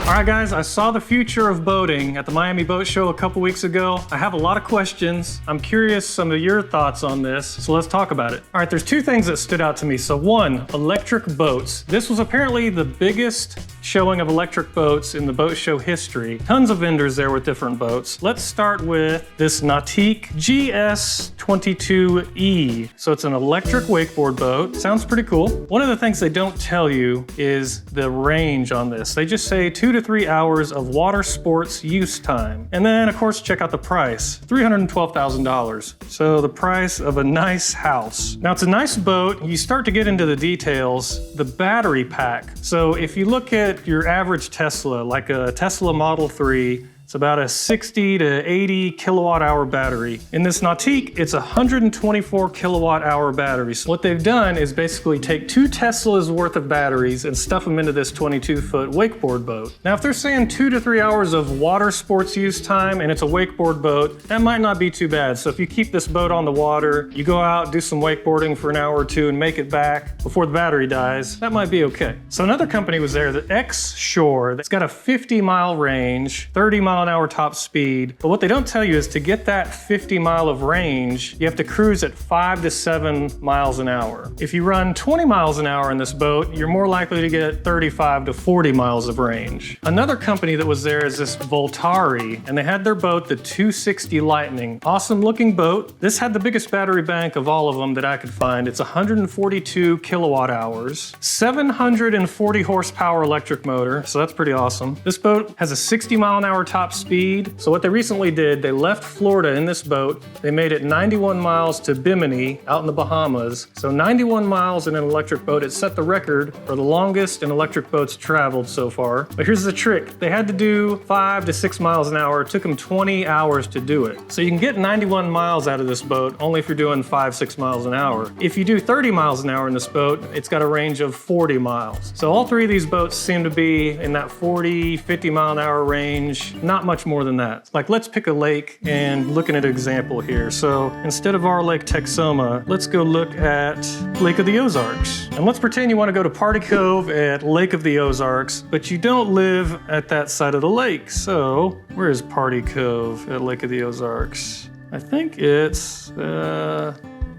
All right, guys, I saw the future of boating at the Miami Boat Show a couple weeks ago. I have a lot of questions. I'm curious some of your thoughts on this, so let's talk about it. All right, there's two things that stood out to me. So one, electric boats. This was apparently the biggest showing of electric boats in the boat show history. Tons of vendors there with different boats. Let's start with this Nautique GS22e. So it's an electric wakeboard boat. Sounds pretty cool. One of the things they don't tell you is the range on this. They just say 2 to 3 hours of water sports use time. And then of course, check out the price, $312,000. So the price of a nice house. Now it's a nice boat. You start to get into the details, the battery pack. So if you look at your average Tesla, like a Tesla Model 3, it's about a 60 to 80 kilowatt hour battery. In this Nautique, it's a 124 kilowatt hour battery. So what they've done is basically take 2 Teslas worth of batteries and stuff them into this 22-foot wakeboard boat. Now, if they're saying 2 to 3 hours of water sports use time and it's a wakeboard boat, that might not be too bad. So if you keep this boat on the water, you go out, do some wakeboarding for an hour or two and make it back before the battery dies, that might be okay. So another company was there, the XShore, that's got a 50-mile range, 30-mile-an-hour top speed. But what they don't tell you is to get that 50 mile of range, you have to cruise at 5 to 7 miles an hour. If you run 20 miles an hour in this boat, you're more likely to get 35 to 40 miles of range. Another company that was there is this Voltari, and they had their boat, the 260 Lightning. Awesome looking boat. This had the biggest battery bank of all of them that I could find. It's 142 kilowatt hours, 740 horsepower electric motor, so that's pretty awesome. This boat has a 60-mile-an-hour top speed. So what they recently did, they left Florida in this boat. They made it 91 miles to Bimini out in the Bahamas. So 91 miles in an electric boat. It set the record for the longest in electric boats traveled so far. But here's the trick. They had to do 5 to 6 miles an hour. It took them 20 hours to do it. So you can get 91 miles out of this boat only if you're doing 5-6 miles an hour. If you do 30 miles an hour in this boat, it's got a range of 40 miles. So all three of these boats seem to be in that 40, 50 mile an hour range. Not much more than that. Like, let's pick a lake and looking at an example here. So instead of our Lake Texoma, let's go look at Lake of the Ozarks. And let's pretend you want to go to Party Cove at Lake of the Ozarks, but you don't live at that side of the lake. So where is Party Cove at Lake of the Ozarks? I think it's,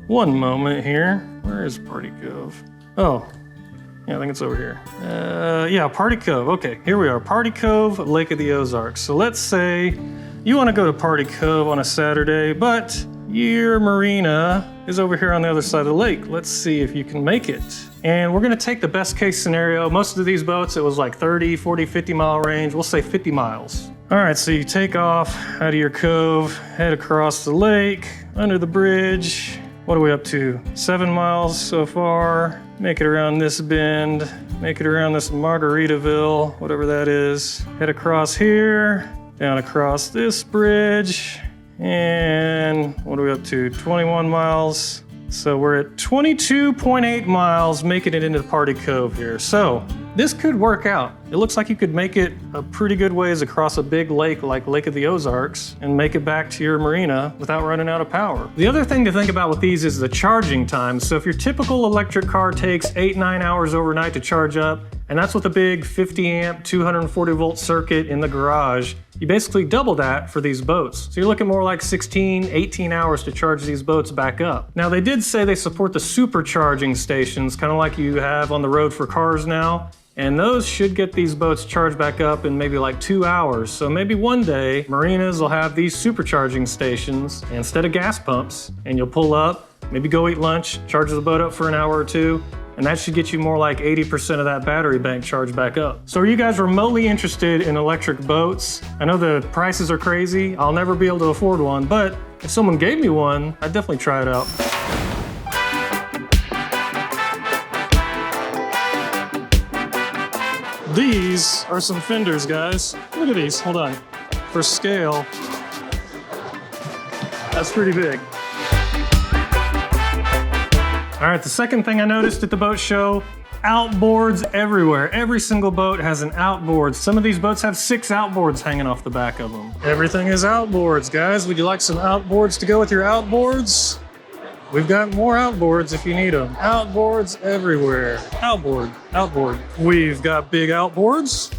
one moment here. Where is Party Cove? Oh. Yeah, I think it's over here. Yeah, Party Cove. Okay, here we are. Party Cove, Lake of the Ozarks. So let's say you want to go to Party Cove on a Saturday, but your marina is over here on the other side of the lake. Let's see if you can make it. And we're going to take the best case scenario. Most of these boats, it was like 30, 40, 50 mile range. We'll say 50 miles. All right, so you take off out of your cove, head across the lake, under the bridge. What are we up to? 7 miles so far. Make it around this bend, make it around this Margaritaville, whatever that is. Head across here, down across this bridge, and what are we up to? 21 miles. So we're at 22.8 miles, making it into Party Cove here. So this could work out. It looks like you could make it a pretty good ways across a big lake like Lake of the Ozarks and make it back to your marina without running out of power. The other thing to think about with these is the charging time. So if your typical electric car takes 8-9 hours overnight to charge up, and that's with a big 50 amp, 240 volt circuit in the garage, you basically double that for these boats. So you're looking more like 16, 18 hours to charge these boats back up. Now they did say they support the supercharging stations, kind of like you have on the road for cars now. And those should get these boats charged back up in maybe like 2 hours. So maybe one day, marinas will have these supercharging stations instead of gas pumps, and you'll pull up, maybe go eat lunch, charge the boat up for an hour or two, and that should get you more like 80% of that battery bank charged back up. So are you guys remotely interested in electric boats? I know the prices are crazy. I'll never be able to afford one, but if someone gave me one, I'd definitely try it out. These are some fenders, guys. Look at these, hold on. For scale, that's pretty big. All right, the second thing I noticed at the boat show, outboards everywhere. Every single boat has an outboard. Some of these boats have 6 outboards hanging off the back of them. Everything is outboards, guys. Would you like some outboards to go with your outboards? We've got more outboards if you need them. Outboards everywhere. Outboard. We've got big outboards.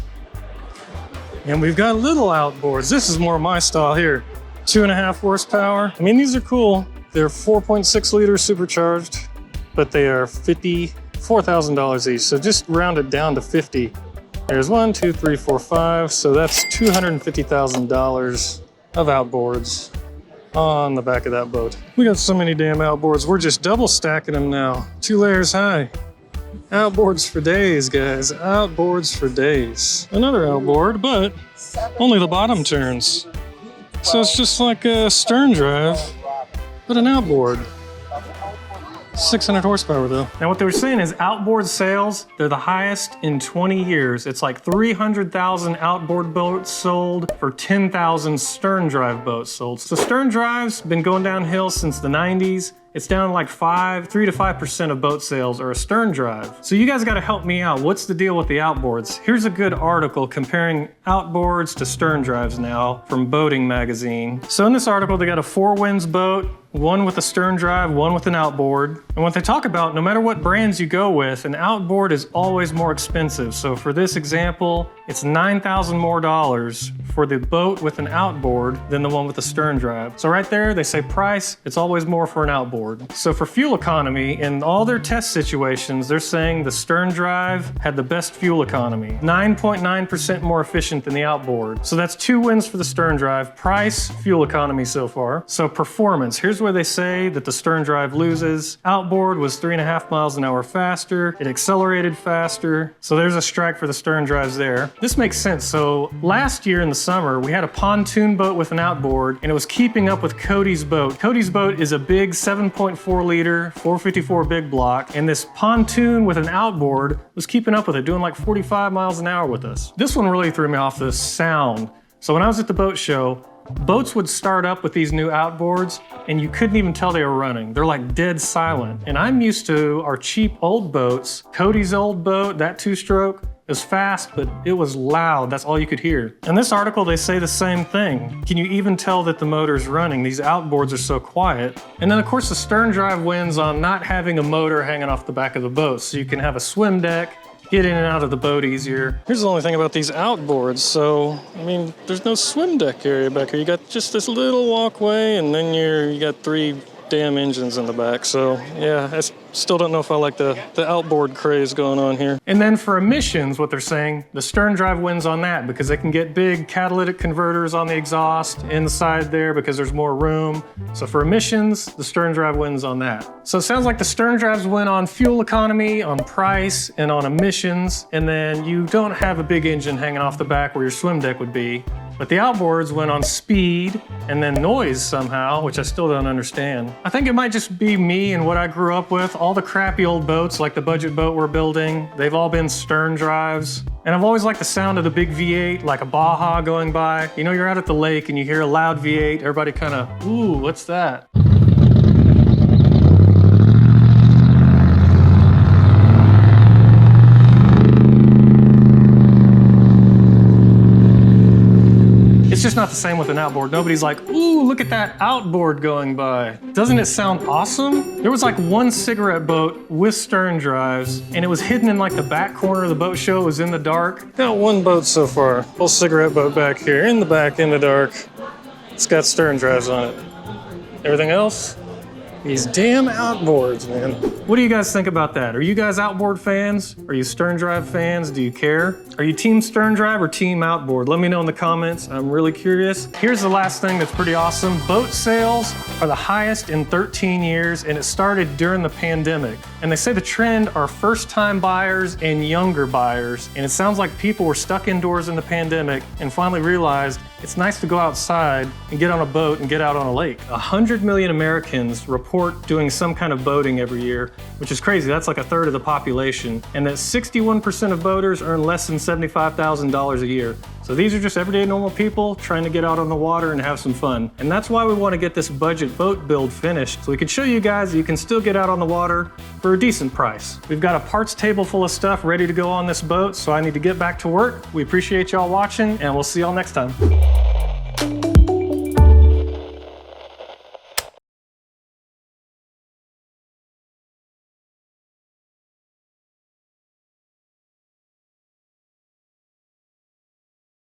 And we've got little outboards. This is more my style here. 2.5 horsepower. I mean, these are cool. They're 4.6 liters supercharged, but they are $54,000 each. So just round it down to 50. There's 1, 2, 3, 4, 5. So that's $250,000 of outboards on the back of that boat. We got so many damn outboards. We're just double stacking them now. 2 layers high. Outboards for days, guys. Outboards for days. Another outboard, but only the bottom turns. So it's just like a Sterndrive, but an outboard. 600 horsepower though. Now what they were saying is outboard sales, they're the highest in 20 years. It's like 300,000 outboard boats sold for 10,000 Sterndrive boats sold. So Sterndrive's been going downhill since the 90s. It's down like 3 to 5% of boat sales are a Sterndrive. So you guys gotta help me out. What's the deal with the outboards? Here's a good article comparing outboards to Sterndrives now from Boating Magazine. So in this article, they got a 4 winds boat, one with a Sterndrive, one with an outboard. And what they talk about, no matter what brands you go with, an outboard is always more expensive. So for this example, it's $9,000 more for the boat with an outboard than the one with the Sterndrive. So right there, they say price, it's always more for an outboard. So for fuel economy, in all their test situations, they're saying the Sterndrive had the best fuel economy, 9.9% more efficient than the outboard. So that's 2 wins for the Sterndrive. Price, fuel economy so far. So performance, here's where they say that the Sterndrive loses. Outboard was 3.5 miles an hour faster. It accelerated faster. So there's a strike for the Sterndrives there. This makes sense. So last year in the summer, we had a pontoon boat with an outboard, and it was keeping up with Cody's boat. Cody's boat is a big 7.4 liter, 454 big block, and this pontoon with an outboard was keeping up with it, doing like 45 miles an hour with us. This one really threw me off, the sound. So when I was at the boat show, boats would start up with these new outboards and you couldn't even tell they were running. They're like dead silent. And I'm used to our cheap old boats. Cody's old boat, that 2-stroke, it was fast, but it was loud. That's all you could hear. In this article, they say the same thing. Can you even tell that the motor's running? These outboards are so quiet. And then of course the Sterndrive wins on not having a motor hanging off the back of the boat. So you can have a swim deck, get in and out of the boat easier. Here's the only thing about these outboards. So, I mean, there's no swim deck area back here. You got just this little walkway and then you got 3 damn engines in the back. So yeah, I still don't know if I like the outboard craze going on here. And then for emissions, what they're saying, the Sterndrive wins on that because they can get big catalytic converters on the exhaust inside there because there's more room. So for emissions, the Sterndrive wins on that. So it sounds like the Sterndrives win on fuel economy, on price, and on emissions. And then you don't have a big engine hanging off the back where your swim deck would be. But the outboards went on speed and then noise somehow, which I still don't understand. I think it might just be me and what I grew up with. All the crappy old boats, like the budget boat we're building, they've all been Sterndrives. And I've always liked the sound of the big V8, like a Baja going by. You know, you're out at the lake and you hear a loud V8, everybody kind of, ooh, what's that? It's just not the same with an outboard. Nobody's like, ooh, look at that outboard going by. Doesn't it sound awesome? There was like one cigarette boat with Sterndrives, and it was hidden in like the back corner of the boat show. It was in the dark. Got one boat so far. Little cigarette boat back here in the back in the dark. It's got Sterndrives on it. Everything else? These damn outboards, man. What do you guys think about that? Are you guys outboard fans? Are you Sterndrive fans? Do you care? Are you team Sterndrive or team outboard? Let me know in the comments. I'm really curious. Here's the last thing that's pretty awesome. Boat sales are the highest in 13 years, and it started during the pandemic. And they say the trend are first-time buyers and younger buyers. And it sounds like people were stuck indoors in the pandemic and finally realized it's nice to go outside and get on a boat and get out on a lake. 100 million Americans report doing some kind of boating every year, which is crazy. That's like a third of the population. And that 61% of boaters earn less than $75,000 a year. So these are just everyday normal people trying to get out on the water and have some fun. And that's why we want to get this budget boat build finished, so we can show you guys that you can still get out on the water for a decent price. We've got a parts table full of stuff ready to go on this boat, so I need to get back to work. We appreciate y'all watching, and we'll see y'all next time.